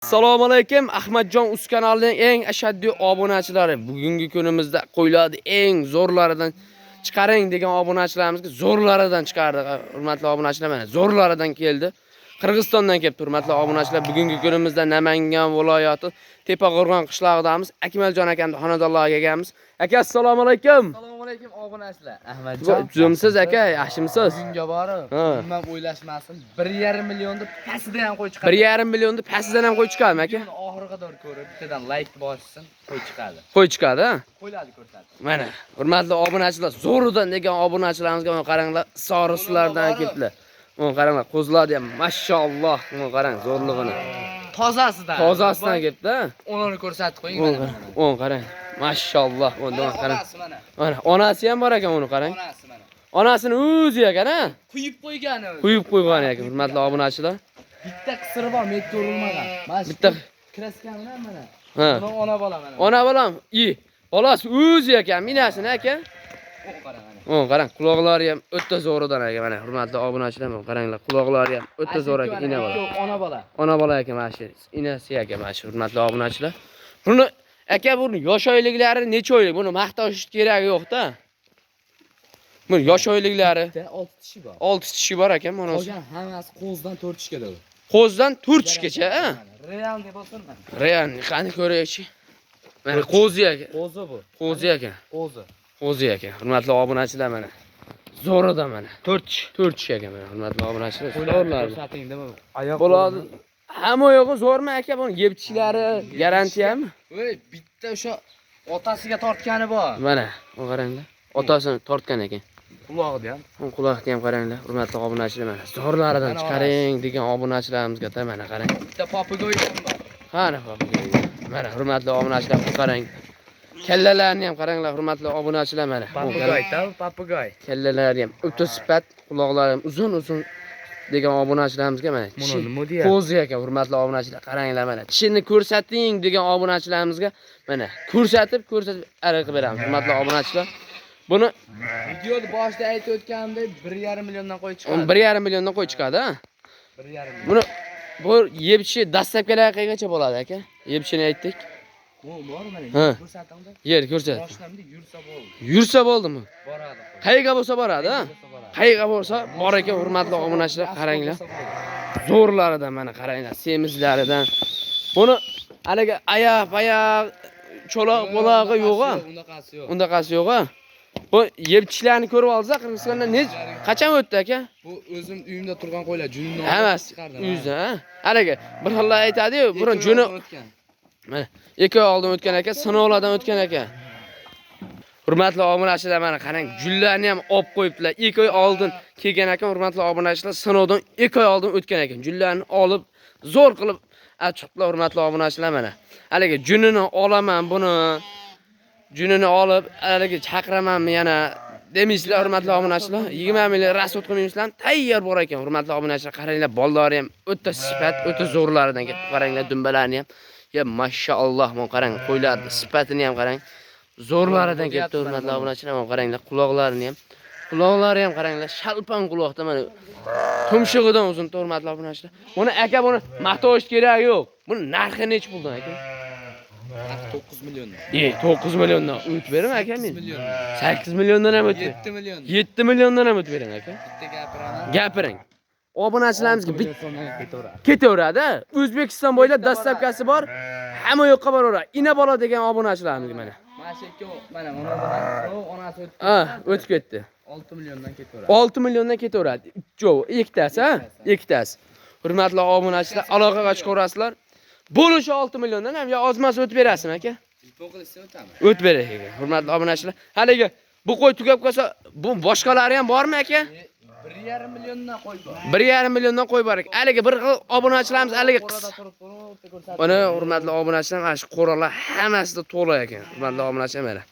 Assalomu alaykum. Ahmadjon Uz kanalining eng ashaddiy obunachilari. Bugungi kunimizda qo'yiladi eng zo'rlaridan chiqaring degan obunachilarimizga zo'rlaridan chiqardi. Hurmatli obunachilar, mana zo'rlaridan keldi. Qirg'izistondan kelibdi. Hurmatli obunachilar, bugungi kunimizda Namangan viloyati Tepaqo'rg'on qishlog'idan Akmaljon akamning xonadonlariga kelganmiz. Aka, assalomu alaykum. Assalomu alaykum obunachilar. Ahmadjon. Zo'msiz aka, yaxshimisiz? Bugunga borib, umuman o'ylashmasin, 1,5 millionni pasida ham qo'y chiqadi. 1,5 millionni pasidan ham qo'y chiqadimi aka? Oxiriga qadar ko'rib, bittadan like bossin, qo'y chiqadi. Qo'y chiqadi, ha? Qo'ylarni ko'rsatdi. Mana, hurmatli obunachilar, zo'ridan degan obunachilarimizga mana qaranglar, soriqlardan kelibdilar. Mana qaranglar, qo'zladi ham, mashalloh. Mana qarang, zo'rlig'ini. Tozasidan. Tozasidan kelibdi. Onani ko'rsatib qo'ying mana. Mana qarang. Mashalloh. Mana qarang. Mana. Mana onasi ham bor ekan uni qarang. Onasi mana. Onasini o'zi ekan-a? Quyib qo'ygani. Quyib qo'ygan ekan, hurmatli obunachilar. Bitta qisiri bor, metga urilmagan. Mana Bitta kraska mana. Ha. Buni ona bola mana. Ona bolam, bolasi o'zi ekan, minasini aka. Qarang mana. Mana qarang, quloqlari ham o'ta zo'ridan ekan. Mana hurmatli obunachilar, mana qaranglar, quloqlari ham o'ta zo'r ekan, ina bola. Ona bola. Ona bola ekan mana shu, inasi ekan mana shu hurmatli obunachilar. Buni aka, buni yosh oyliklari necha oylik? Buni maqtash keragi yo'q-da. Buni yosh oyliklari 6 tishi bor. 6 tishi bor ekan mana. Qolgan hammasi qo'zdan 4 tishga dedi. Qo'zdan 4 tishgacha, ha? Real deb o'tirma. Real, qani ko'raychi. Mana qo'zi ekan. Qo'zi bu. Qo'zi ekan. Qo'zi. Qo'zi ekan. Hurmatli obunachilar mana. Zo'ridan mana. 4 tish ekan mana. Hurmatli obunachilar. Zo'rlar. Ko'rsating dema. Oyoq Bo'ladi. Hamma yo'g'i zo'rmi aka? Buni yebtishlari garantiyami? Voy, bitta o'sha otasiga tortgani bor. Mana, bu qaranglar. Otasini tortgan ekan. Qulog'ida ham. Quloqni ham qaranglar. Hurmatli obunachilar mana. Zo'rlaridan chiqaring degan obunachilarimizga mana qarang. Bitta papagoy ham bor. Qani papagoy. Mana hurmatli obunachilar, qarang. Kallalarni ham qaranglar, hurmatli obunachilar mana. Papagoy-da, papagoy. Kallalari ham o'ta sifat, quloqlari ham uzun degan obunachilarimizga mana. Qo'zi ekan, hurmatli obunachilar, qaranglar mana. Tishini ko'rsating degan obunachilarimizga mana ko'rsatib ariqib beramiz, hurmatli obunachilar. Buni Videoda boshida aytib o'tganimdek 1,5 milliondan qo'y chiqadi. 1,5 milliondan qo'y chiqadi, ha? 1,5 million. Buni bu yebchi dastlabkilar qayergacha bo'ladi aka? Yebchini aytdik. Bor mana. Ha. Ko'rsatamda. Yer ko'rsat. Boshlamda yursa bo'ldi. Yursa bo'ldimi? Boradi. Qayerga bo'lsa boradi, ha? Qayerga bo'lsa bor ekan, hurmatli obunachilar, qaranglar. Zo'rlaridan mana qaranglar, semizlaridan. Buni haliga oyoq, cho'loq bo'log'i yo'q-a? Undaqasi yo'q. Undaqasi yo'q-a? Bu yebchilarni ko'rib olsa, Qirg'izistonda qachon o'tdi aka? Bu o'zim uyimda turgan qo'ylar junini Emas, uyingizda, ha? Haliga bir xillar aytadi-yu, burun juni mana 2 oy oldin o'tgan aka, sinovlardan o'tgan aka. Hurmatli obunachilar, mana qarang, jullarni ham olib qo'yibdilar. 2 oy oldin kelgan ekan, hurmatli obunachilar, sinovdan 2 oy oldin o'tgan ekan. Jullarni olib, zo'r qilib chiqibdilar, hurmatli obunachilar mana. Haliga junini olaman buni. Junini olib, haliga chaqiramanmi yana demisizlar, hurmatli obunachilar. 20 million rasot qilmaysizlar, tayyor bor ekan, hurmatli obunachilar. Qaranglar, bollari ham o'ta sifat, o'ta zo'rlaridan kelib, qaranglar, dumbalarni ham. Ya mashalloh, men qarang, qo'ylarni sifatini ham qarang. Zo'rlaridan kelibdi, hurmatli obunachilar. Men qaranglar, quloqlarini ham. Quloqlari ham qaranglar, shalpan quloqda mana. Tumshug'idan uzun, hurmatli obunachilar. Buni aka, buni maqtash kerak yo'q. Buni narxi necha puldan aka? 9 million. 9 milliondan o'tib beraman aka men. 8 milliondan ham o'tib. 7 million. 7 milliondan ham o'tib bering aka. Bitta gapiraman. Gapiring. Obunachilarimizga ketaveradi. O'zbekiston bo'ylab dastlabkasi bor. Hamma yoqqa boraveradi. Ina bola degan obunachilarimizga mana. Mana shu ikki mana onasi o'tib. O'tib ketdi. 6 milliondan ketaveradi. 6 milliondan ketaveradi. Ikkitasi, ha? Ikkitasi. Hurmatli obunachilar, aloqaga chiqaverasizlar. Bo'lishi 6 milliondan ham yo ozmas o'tib berasizmi aka? To'g'risi o'taman. O'tib beray aka. Hurmatli obunachilar. Haliga bu qo'y tugab qolsa, bu boshqalari ham bormi aka? 1,5 milliondan qo'y bor. 1,5 milliondan qo'y bor ekan. Haliga bir xil obunachilarimiz haliga buni hurmatli obunachilar, mana shu qo'ralar hammasida to'la ekan. Hurmatli obunachilar mana.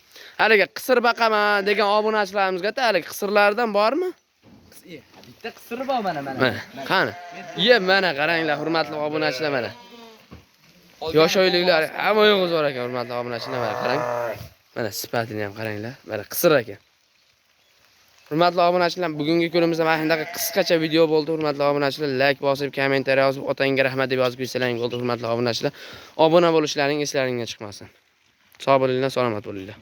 Haliga qisir baqaman degan obunachilarimizga-da haliga qisirlardan bormi? Bitta qisiri bor mana. Qani? Mana qaranglar, hurmatli obunachilar mana. Yosh oyliklar hamma yo'q zo'r ekan, hurmatli obunachilar, mana qarang. Mana sifatini ham qaranglar. Mana qisir ekan. Hurmatli obunachilar, bugungi kunimizda mana shunday qisqacha video bo'ldi. Hurmatli obunachilar, like bosib, kommentariy yozib, otangga rahmat deb yozib qo'ysalaring bo'ldi. Hurmatli obunachilar, obuna bo'lishlaring eslaringizdan chiqmasin. Sog' bo'linglar, salomat bo'linglar.